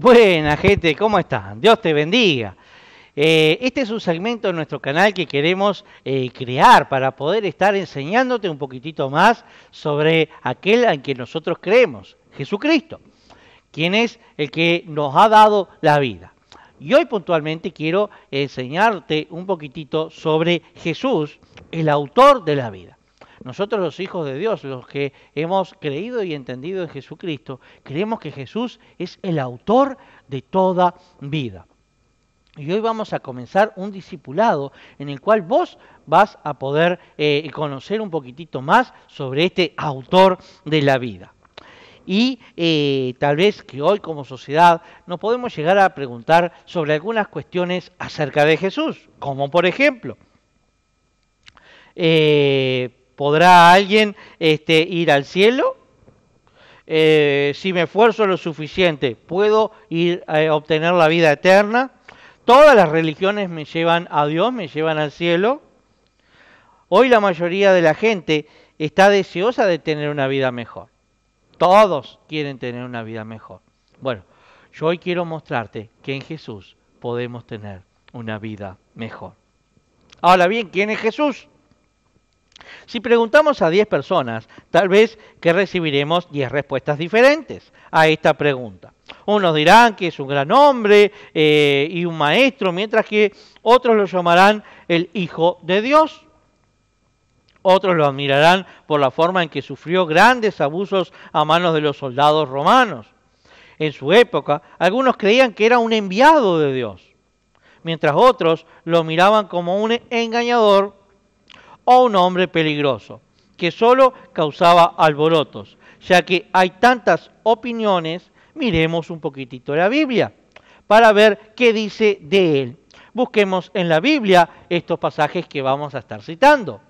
Buena gente, ¿cómo están? Dios te bendiga. Este es un segmento de nuestro canal que queremos crear para poder estar enseñándote un poquitito más sobre aquel en que nosotros creemos, Jesucristo, quien es el que nos ha dado la vida. Y hoy puntualmente quiero enseñarte un poquitito sobre Jesús, el autor de la vida. Nosotros los hijos de Dios, los que hemos creído y entendido en Jesucristo, creemos que Jesús es el autor de toda vida. Y hoy vamos a comenzar un discipulado en el cual vos vas a poder conocer un poquitito más sobre este autor de la vida. Y tal vez que hoy como sociedad nos podemos llegar a preguntar sobre algunas cuestiones acerca de Jesús, como por ejemplo, ¿podrá alguien ir al cielo? Si me esfuerzo lo suficiente, ¿puedo ir a obtener la vida eterna? Todas las religiones me llevan a Dios, me llevan al cielo. Hoy la mayoría de la gente está deseosa de tener una vida mejor. Todos quieren tener una vida mejor. Bueno, yo hoy quiero mostrarte que en Jesús podemos tener una vida mejor. Ahora bien, ¿quién es Jesús? Si preguntamos a 10 personas, tal vez que recibiremos 10 respuestas diferentes a esta pregunta. Unos dirán que es un gran hombre y un maestro, mientras que otros lo llamarán el Hijo de Dios. Otros lo admirarán por la forma en que sufrió grandes abusos a manos de los soldados romanos. En su época, algunos creían que era un enviado de Dios, mientras otros lo miraban como un engañador o un hombre peligroso, que solo causaba alborotos. Ya que hay tantas opiniones, miremos un poquitito la Biblia para ver qué dice de él. Busquemos en la Biblia estos pasajes que vamos a estar citando.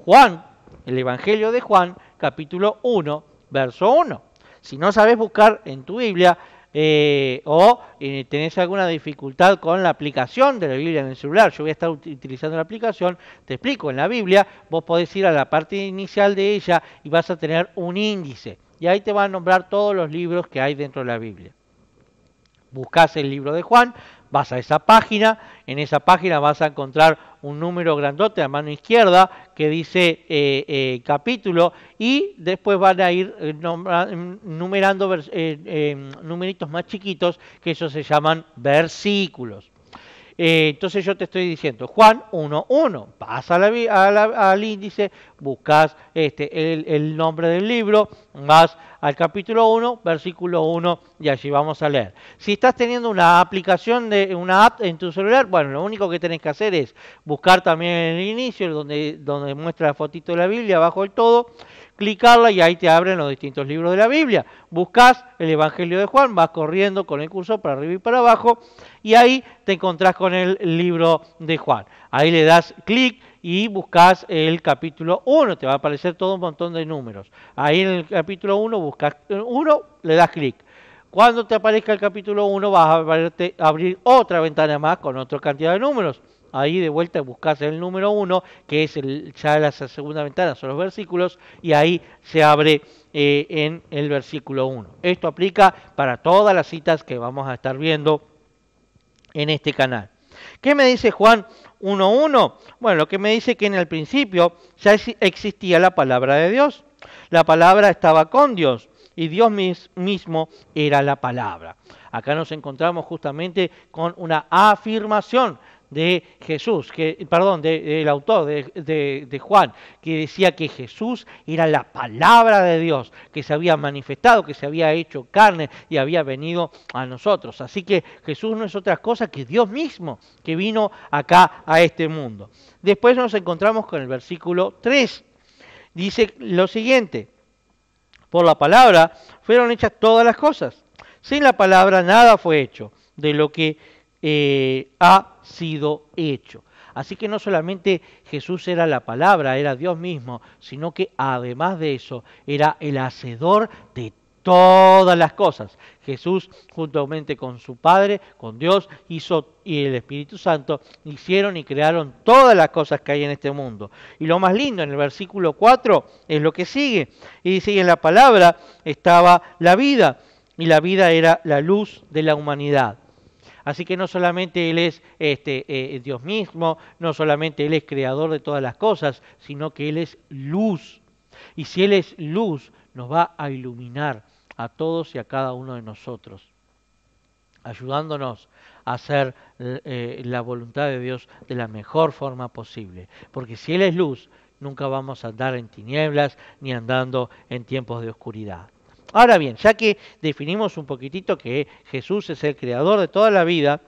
Juan, el Evangelio de Juan, capítulo 1, verso 1. Si no sabes buscar en tu Biblia o tenés alguna dificultad con la aplicación de la Biblia en el celular, yo voy a estar utilizando la aplicación, te explico, en la Biblia vos podés ir a la parte inicial de ella y vas a tener un índice. Y ahí te va a nombrar todos los libros que hay dentro de la Biblia. Buscás el libro de Juan, vas a esa página, en esa página vas a encontrar un número grandote a mano izquierda que dice capítulo y después van a ir numerando numeritos más chiquitos que esos se llaman versículos. Entonces yo te estoy diciendo, Juan 1.1, vas al índice, buscas el nombre del libro, vas al capítulo 1, versículo 1, y allí vamos a leer. Si estás teniendo una aplicación, una app en tu celular, bueno, lo único que tenés que hacer es buscar también en el inicio, donde muestra la fotito de la Biblia, abajo del todo, clicarla y ahí te abren los distintos libros de la Biblia. Buscas el Evangelio de Juan, vas corriendo con el cursor para arriba y para abajo y ahí te encontrás con el libro de Juan. Ahí le das clic y buscas el capítulo 1, te va a aparecer todo un montón de números. Ahí en el capítulo 1 buscas 1, le das clic. Cuando te aparezca el capítulo 1 vas a abrir otra ventana más con otra cantidad de números. Ahí de vuelta buscas el número 1, que es ya la segunda ventana, son los versículos, y ahí se abre en el versículo 1. Esto aplica para todas las citas que vamos a estar viendo en este canal. ¿Qué me dice Juan 1.1? Bueno, lo que me dice que en el principio ya existía la palabra de Dios. La palabra estaba con Dios y Dios mismo era la palabra. Acá nos encontramos justamente con una afirmación de Jesús, del autor de Juan, que decía que Jesús era la palabra de Dios, que se había manifestado, que se había hecho carne y había venido a nosotros. Así que Jesús no es otra cosa que Dios mismo, que vino acá a este mundo. Después nos encontramos con el versículo 3. Dice lo siguiente: por la palabra fueron hechas todas las cosas. Sin la palabra nada fue hecho de lo que ha sido hecho. Así que no solamente Jesús era la palabra, era Dios mismo, sino que además de eso era el hacedor de todas las cosas. Jesús, juntamente con su Padre, con Dios, y el Espíritu Santo, hicieron y crearon todas las cosas que hay en este mundo. Y lo más lindo, en el versículo 4, es lo que sigue. Y dice, y en la palabra estaba la vida, y la vida era la luz de la humanidad. Así que no solamente Él es Dios mismo, no solamente Él es creador de todas las cosas, sino que Él es luz. Y si Él es luz, nos va a iluminar a todos y a cada uno de nosotros, ayudándonos a hacer la voluntad de Dios de la mejor forma posible. Porque si Él es luz, nunca vamos a andar en tinieblas ni andando en tiempos de oscuridad. Ahora bien, ya que definimos un poquitito que Jesús es el creador de toda la vida,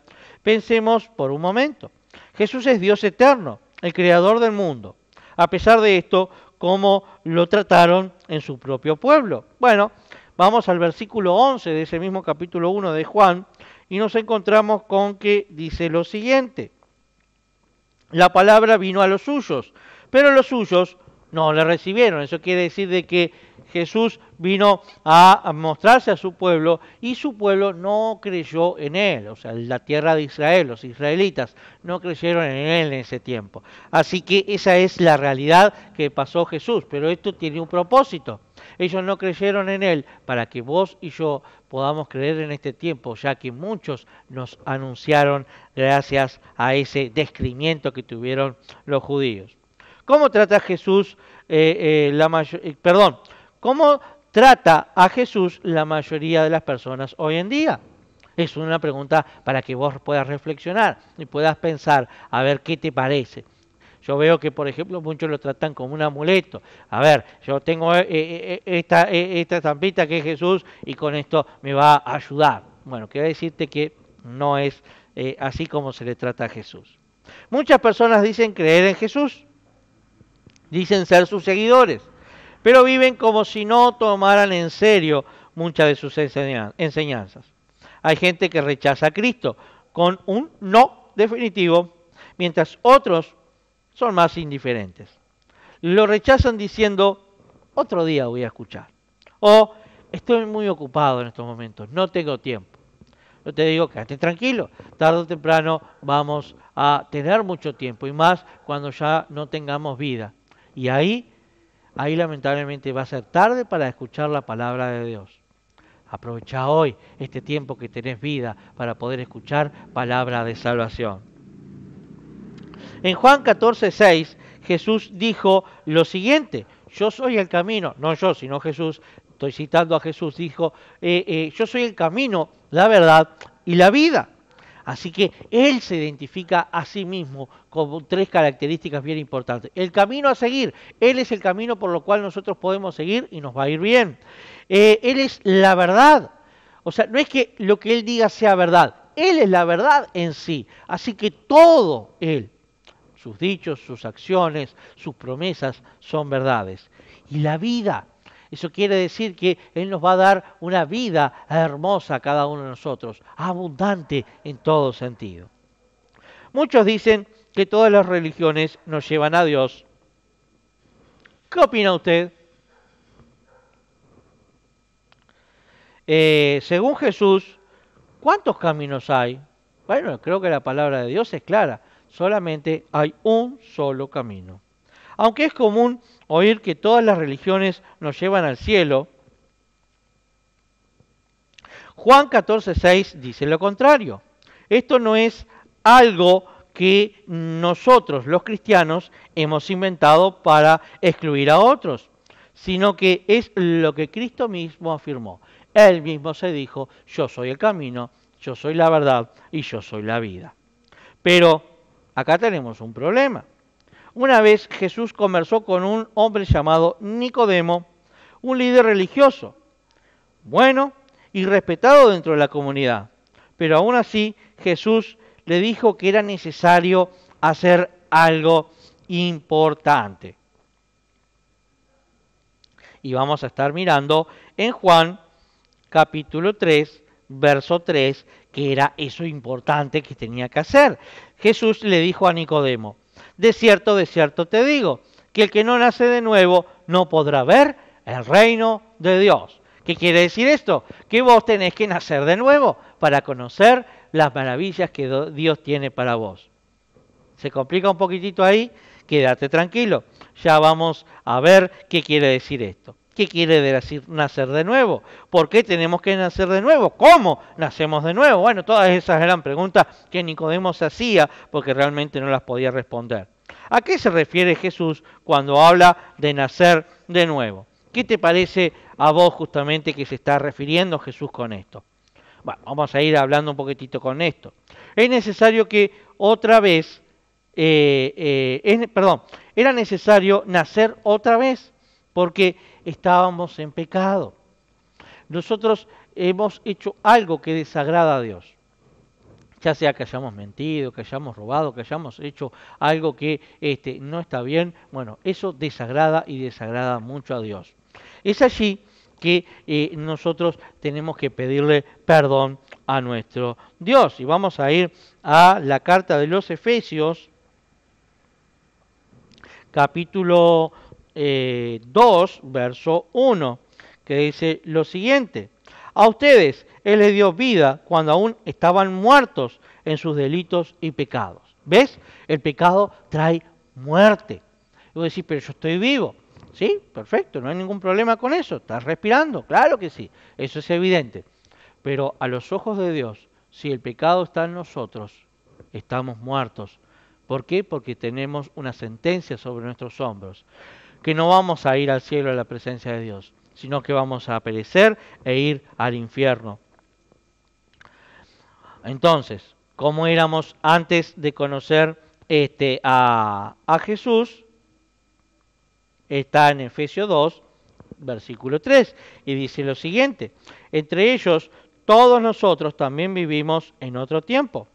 pensemos por un momento. Jesús es Dios eterno, el creador del mundo. A pesar de esto, ¿cómo lo trataron en su propio pueblo? Bueno, vamos al versículo 11 de ese mismo capítulo 1 de Juan y nos encontramos con que dice lo siguiente. La palabra vino a los suyos, pero los suyos no le recibieron. Eso quiere decir de que Jesús vino a mostrarse a su pueblo y su pueblo no creyó en él. O sea, la tierra de Israel, los israelitas no creyeron en él en ese tiempo. Así que esa es la realidad que pasó Jesús. Pero esto tiene un propósito. Ellos no creyeron en él para que vos y yo podamos creer en este tiempo, ya que muchos nos anunciaron gracias a ese descrimiento que tuvieron los judíos. ¿Cómo trata Jesús ¿Cómo trata a Jesús la mayoría de las personas hoy en día? Es una pregunta para que vos puedas reflexionar y puedas pensar a ver qué te parece. Yo veo que, por ejemplo, muchos lo tratan como un amuleto. A ver, yo tengo esta estampita que es Jesús y con esto me va a ayudar. Bueno, quiero decirte que no es así como se le trata a Jesús. Muchas personas dicen creer en Jesús, dicen ser sus seguidores, pero viven como si no tomaran en serio muchas de sus enseñanzas. Hay gente que rechaza a Cristo con un no definitivo, mientras otros son más indiferentes. Lo rechazan diciendo, otro día voy a escuchar. O estoy muy ocupado en estos momentos, no tengo tiempo. Yo te digo, quédate tranquilo, tarde o temprano vamos a tener mucho tiempo y más cuando ya no tengamos vida. Y ahí lamentablemente va a ser tarde para escuchar la palabra de Dios. Aprovecha hoy este tiempo que tenés vida para poder escuchar palabra de salvación. En Juan 14:6, Jesús dijo lo siguiente, yo soy el camino, no yo, sino Jesús, estoy citando a Jesús, dijo, yo soy el camino, la verdad y la vida. Así que Él se identifica a sí mismo con tres características bien importantes. El camino a seguir, Él es el camino por lo cual nosotros podemos seguir y nos va a ir bien. Él es la verdad, o sea, no es que lo que Él diga sea verdad, Él es la verdad en sí. Así que todo Él, sus dichos, sus acciones, sus promesas son verdades. Y la vida, eso quiere decir que Él nos va a dar una vida hermosa a cada uno de nosotros, abundante en todo sentido. Muchos dicen que todas las religiones nos llevan a Dios. ¿Qué opina usted? Según Jesús, ¿cuántos caminos hay? Bueno, creo que la palabra de Dios es clara. Solamente hay un solo camino. Aunque es común oír que todas las religiones nos llevan al cielo, Juan 14:6 dice lo contrario. Esto no es algo que nosotros, los cristianos, hemos inventado para excluir a otros, sino que es lo que Cristo mismo afirmó. Él mismo se dijo, yo soy el camino, yo soy la verdad y yo soy la vida. Pero acá tenemos un problema. Una vez Jesús conversó con un hombre llamado Nicodemo, un líder religioso, bueno y respetado dentro de la comunidad. Pero aún así Jesús le dijo que era necesario hacer algo importante. Y vamos a estar mirando en Juan capítulo 3, verso 3, que era eso importante que tenía que hacer. Jesús le dijo a Nicodemo, de cierto te digo, que el que no nace de nuevo no podrá ver el reino de Dios. ¿Qué quiere decir esto? Que vos tenés que nacer de nuevo para conocer las maravillas que Dios tiene para vos. ¿Se complica un poquitito ahí? Quédate tranquilo. Ya vamos a ver qué quiere decir esto. ¿Qué quiere decir nacer de nuevo? ¿Por qué tenemos que nacer de nuevo? ¿Cómo nacemos de nuevo? Bueno, todas esas eran preguntas que Nicodemo se hacía porque realmente no las podía responder. ¿A qué se refiere Jesús cuando habla de nacer de nuevo? ¿Qué te parece a vos justamente que se está refiriendo Jesús con esto? Bueno, vamos a ir hablando un poquitito con esto. Es necesario que otra vez, era necesario nacer otra vez porque estábamos en pecado. Nosotros hemos hecho algo que desagrada a Dios. Ya sea que hayamos mentido, que hayamos robado, que hayamos hecho algo que no está bien, bueno, eso desagrada y desagrada mucho a Dios. Es allí que nosotros tenemos que pedirle perdón a nuestro Dios. Y vamos a ir a la carta de los Efesios, capítulo 2, verso 1, que dice lo siguiente: a ustedes Él les dio vida cuando aún estaban muertos en sus delitos y pecados. ¿Ves? El pecado trae muerte. Y vos decís, pero yo estoy vivo. Sí, perfecto, no hay ningún problema con eso. ¿Estás respirando? Claro que sí, eso es evidente. Pero a los ojos de Dios, si el pecado está en nosotros, estamos muertos. ¿Por qué? Porque tenemos una sentencia sobre nuestros hombros, que no vamos a ir al cielo a la presencia de Dios, sino que vamos a perecer e ir al infierno. Entonces, ¿cómo éramos antes de conocer a Jesús? Está en Efesios 2, versículo 3, y dice lo siguiente: entre ellos, todos nosotros también vivimos en otro tiempo.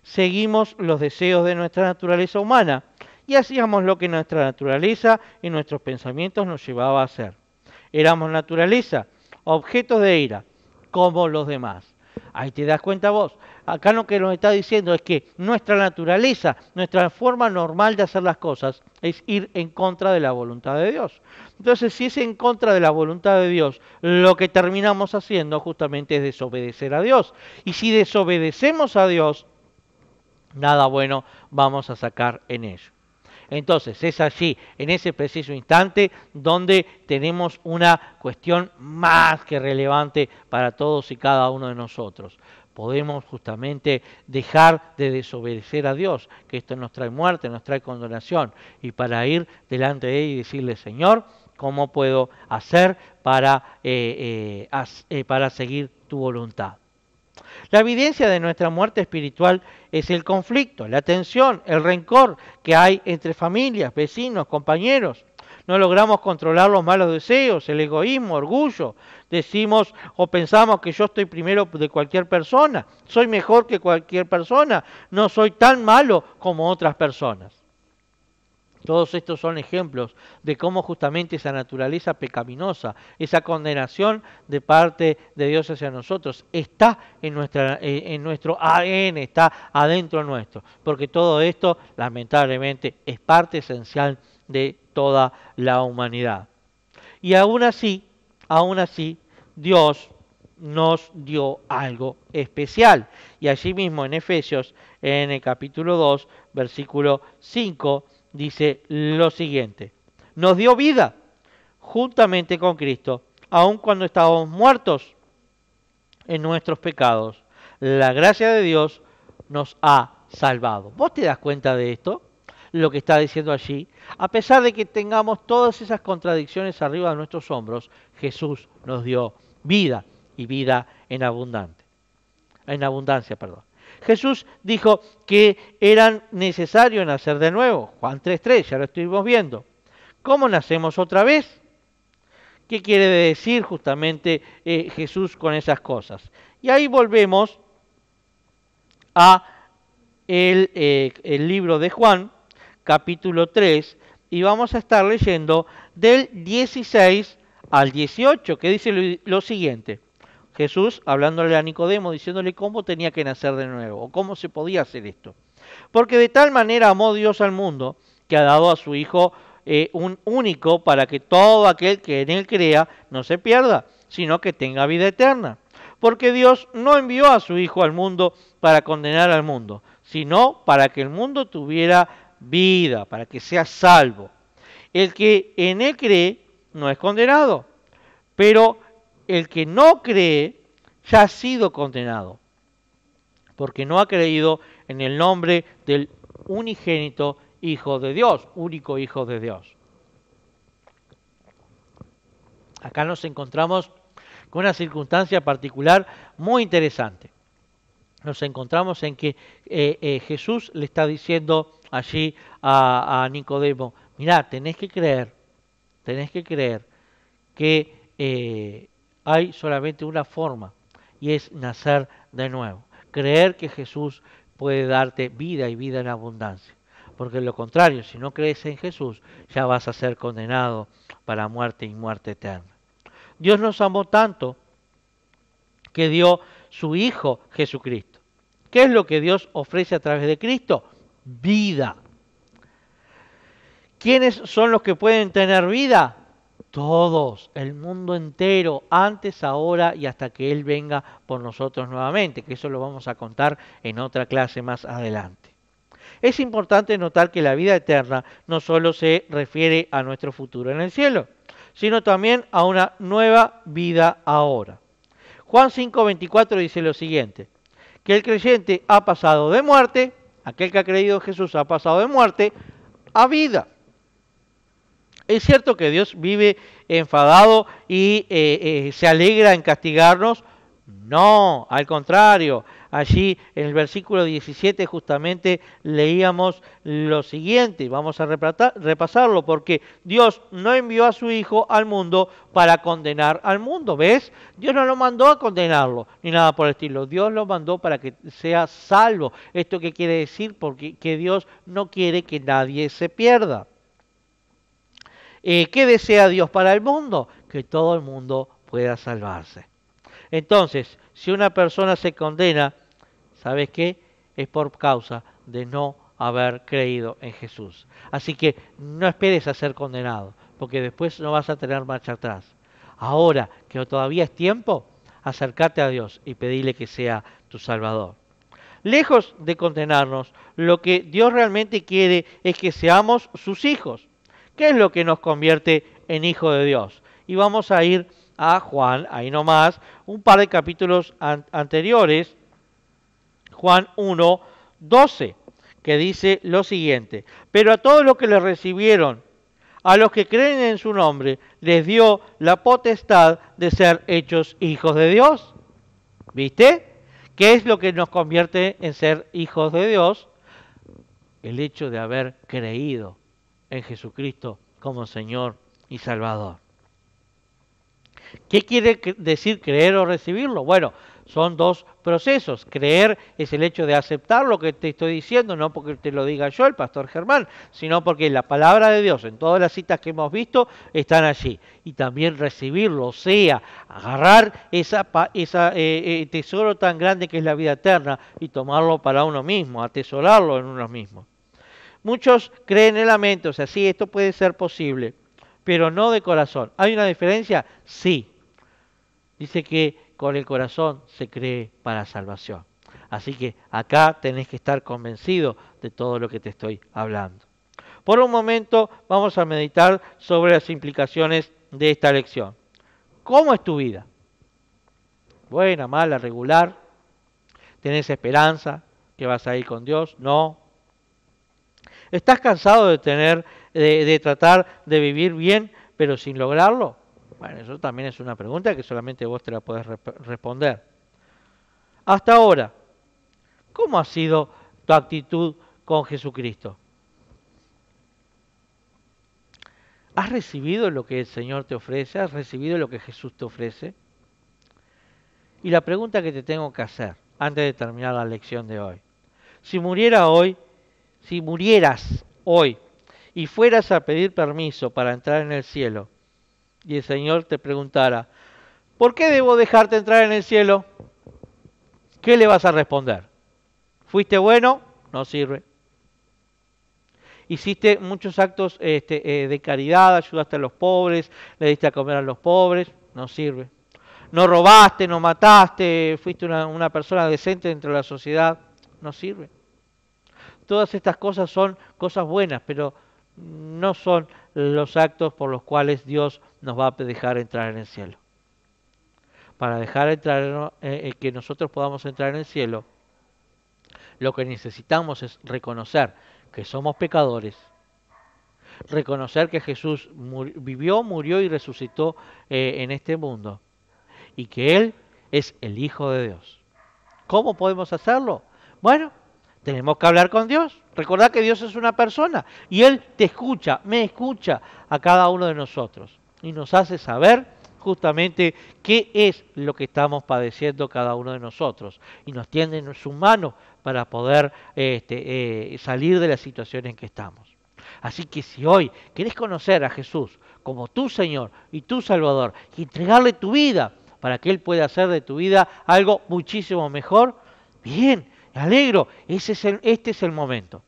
Seguimos los deseos de nuestra naturaleza humana y hacíamos lo que nuestra naturaleza y nuestros pensamientos nos llevaba a hacer. Éramos naturaleza, objetos de ira, como los demás. Ahí te das cuenta vos. Acá lo que nos está diciendo es que nuestra naturaleza, nuestra forma normal de hacer las cosas, es ir en contra de la voluntad de Dios. Entonces, si es en contra de la voluntad de Dios, lo que terminamos haciendo justamente es desobedecer a Dios. Y si desobedecemos a Dios, nada bueno vamos a sacar en ello. Entonces es allí, en ese preciso instante, donde tenemos una cuestión más que relevante para todos y cada uno de nosotros. Podemos justamente dejar de desobedecer a Dios, que esto nos trae muerte, nos trae condenación, y para ir delante de Él y decirle: Señor, ¿cómo puedo hacer para seguir tu voluntad? La evidencia de nuestra muerte espiritual es el conflicto, la tensión, el rencor que hay entre familias, vecinos, compañeros. No logramos controlar los malos deseos, el egoísmo, orgullo. Decimos o pensamos que yo estoy primero de cualquier persona, soy mejor que cualquier persona, no soy tan malo como otras personas. Todos estos son ejemplos de cómo justamente esa naturaleza pecaminosa, esa condenación de parte de Dios hacia nosotros, está en nuestro ADN, está adentro nuestro. Porque todo esto, lamentablemente, es parte esencial de toda la humanidad. Y aún así, Dios nos dio algo especial. Y allí mismo en Efesios, en el capítulo 2, versículo 5, dice lo siguiente: nos dio vida juntamente con Cristo, aun cuando estábamos muertos en nuestros pecados. La gracia de Dios nos ha salvado. ¿Vos te das cuenta de esto? Lo que está diciendo allí. A pesar de que tengamos todas esas contradicciones arriba de nuestros hombros, Jesús nos dio vida, y vida en abundancia, perdón. Jesús dijo que era necesario nacer de nuevo. Juan 3:3, ya lo estuvimos viendo. ¿Cómo nacemos otra vez? ¿Qué quiere decir justamente Jesús con esas cosas? Y ahí volvemos a el libro de Juan, capítulo 3, y vamos a estar leyendo del 16 al 18, que dice lo siguiente. Jesús hablándole a Nicodemo, diciéndole cómo tenía que nacer de nuevo, o cómo se podía hacer esto. Porque de tal manera amó Dios al mundo, que ha dado a su Hijo un único, para que todo aquel que en Él crea no se pierda, sino que tenga vida eterna. Porque Dios no envió a su Hijo al mundo para condenar al mundo, sino para que el mundo tuviera vida, para que sea salvo. El que en Él cree no es condenado, Pero el que no cree ya ha sido condenado, porque no ha creído en el nombre del unigénito Hijo de Dios, único Hijo de Dios. Acá nos encontramos con una circunstancia particular muy interesante. Nos encontramos en que Jesús le está diciendo allí a Nicodemo, mirá, tenés que creer que hay solamente una forma y es nacer de nuevo. Creer que Jesús puede darte vida y vida en abundancia. Porque de lo contrario, si no crees en Jesús, ya vas a ser condenado para muerte y muerte eterna. Dios nos amó tanto que dio su Hijo Jesucristo. ¿Qué es lo que Dios ofrece a través de Cristo? Vida. ¿Quiénes son los que pueden tener vida? Todos, el mundo entero, antes, ahora y hasta que Él venga por nosotros nuevamente, que eso lo vamos a contar en otra clase más adelante. Es importante notar que la vida eterna no solo se refiere a nuestro futuro en el cielo, sino también a una nueva vida ahora. Juan 5:24 dice lo siguiente, que el creyente ha pasado de muerte, aquel que ha creído en Jesús ha pasado de muerte a vida. Es cierto que Dios vive enfadado y se alegra en castigarnos. No, al contrario. Allí en el versículo 17 justamente leíamos lo siguiente. Vamos a repasarlo porque Dios no envió a su Hijo al mundo para condenar al mundo. ¿Ves? Dios no lo mandó a condenarlo ni nada por el estilo. Dios lo mandó para que sea salvo. ¿Esto qué quiere decir? Porque que Dios no quiere que nadie se pierda. ¿Qué desea Dios para el mundo? Que todo el mundo pueda salvarse. Entonces, si una persona se condena, ¿sabes qué? Es por causa de no haber creído en Jesús. Así que no esperes a ser condenado, porque después no vas a tener marcha atrás. Ahora que todavía es tiempo, acércate a Dios y pedirle que sea tu Salvador. Lejos de condenarnos, lo que Dios realmente quiere es que seamos sus hijos. ¿Qué es lo que nos convierte en hijo de Dios? Y vamos a ir a Juan, ahí nomás, un par de capítulos anteriores, Juan 1:12, que dice lo siguiente, pero a todos los que le recibieron, a los que creen en su nombre, les dio la potestad de ser hechos hijos de Dios. ¿Viste? ¿Qué es lo que nos convierte en ser hijos de Dios? El hecho de haber creído en Jesucristo como Señor y Salvador. ¿Qué quiere decir creer o recibirlo? Bueno, son dos procesos. Creer es el hecho de aceptar lo que te estoy diciendo, no porque te lo diga yo, el pastor Germán, sino porque la palabra de Dios, en todas las citas que hemos visto, están allí. Y también recibirlo, o sea, agarrar ese tesoro tan grande que es la vida eterna y tomarlo para uno mismo, atesorarlo en uno mismo. Muchos creen en la mente, o sea, sí, esto puede ser posible, pero no de corazón. ¿Hay una diferencia? Sí. Dice que con el corazón se cree para salvación. Así que acá tenés que estar convencido de todo lo que te estoy hablando. Por un momento vamos a meditar sobre las implicaciones de esta lección. ¿Cómo es tu vida? Buena, mala, regular. ¿Tenés esperanza que vas a ir con Dios? No. ¿Estás cansado de tratar de vivir bien, pero sin lograrlo? Bueno, eso también es una pregunta que solamente vos te la podés responder. Hasta ahora, ¿cómo ha sido tu actitud con Jesucristo? ¿Has recibido lo que el Señor te ofrece? ¿Has recibido lo que Jesús te ofrece? Y la pregunta que te tengo que hacer antes de terminar la lección de hoy. Si murieras hoy y fueras a pedir permiso para entrar en el cielo y el Señor te preguntara, ¿por qué debo dejarte entrar en el cielo? ¿Qué le vas a responder? ¿Fuiste bueno? No sirve. Hiciste muchos actos de caridad, ayudaste a los pobres, le diste a comer a los pobres, no sirve. No robaste, no mataste, fuiste una persona decente dentro de la sociedad, no sirve. Todas estas cosas son cosas buenas, pero no son los actos por los cuales Dios nos va a dejar entrar en el cielo. para dejar entrar, que nosotros podamos entrar en el cielo, lo que necesitamos es reconocer que somos pecadores, reconocer que Jesús vivió, murió y resucitó en este mundo y que Él es el Hijo de Dios. ¿Cómo podemos hacerlo? Bueno, tenemos que hablar con Dios. Recordad que Dios es una persona y Él te escucha, me escucha a cada uno de nosotros y nos hace saber justamente qué es lo que estamos padeciendo cada uno de nosotros y nos tiende en su mano para poder salir de la situación en que estamos. Así que si hoy querés conocer a Jesús como tu Señor y tu Salvador y entregarle tu vida para que Él pueda hacer de tu vida algo muchísimo mejor, bien, me alegro, este es el momento.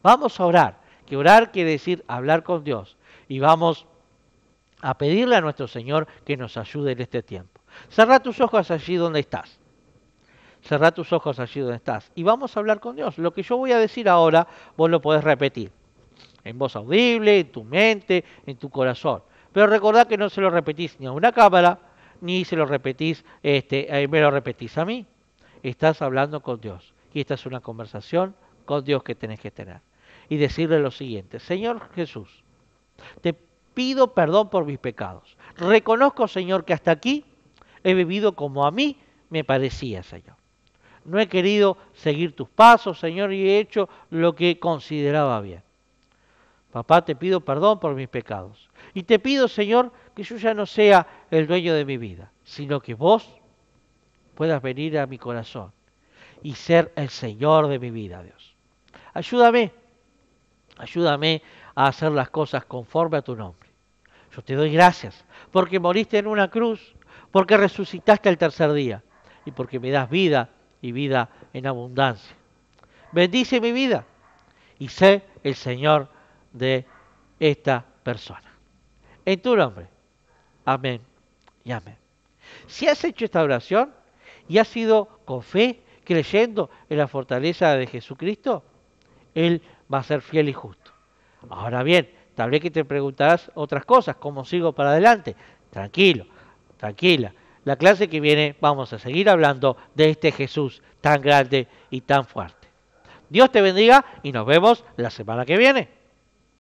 Vamos a orar, que orar quiere decir hablar con Dios y vamos a pedirle a nuestro Señor que nos ayude en este tiempo. Cerrá tus ojos allí donde estás. Cerrá tus ojos allí donde estás y vamos a hablar con Dios. Lo que yo voy a decir ahora, vos lo podés repetir en voz audible, en tu mente, en tu corazón. Pero recordá que no se lo repetís ni a una cámara, ni se lo repetís, me lo repetís a mí. Estás hablando con Dios. Y esta es una conversación con Dios que tenés que tener. Y decirle lo siguiente: Señor Jesús, te pido perdón por mis pecados. Reconozco, Señor, que hasta aquí he vivido como a mí me parecía, Señor. No he querido seguir tus pasos, Señor, y he hecho lo que consideraba bien. Papá, te pido perdón por mis pecados. Y te pido, Señor, que yo ya no sea el dueño de mi vida, sino que vos puedas venir a mi corazón y ser el Señor de mi vida, Dios. Ayúdame a hacer las cosas conforme a tu nombre. Yo te doy gracias porque moriste en una cruz, porque resucitaste el tercer día y porque me das vida y vida en abundancia. Bendice mi vida y sé el Señor de esta persona. En tu nombre. Amén y amén. Si has hecho esta oración y has sido con fe, creyendo en la fortaleza de Jesucristo, Él va a ser fiel y justo. Ahora bien, tal vez que te preguntarás otras cosas, ¿cómo sigo para adelante? Tranquilo, tranquila. La clase que viene vamos a seguir hablando de este Jesús tan grande y tan fuerte. Dios te bendiga y nos vemos la semana que viene.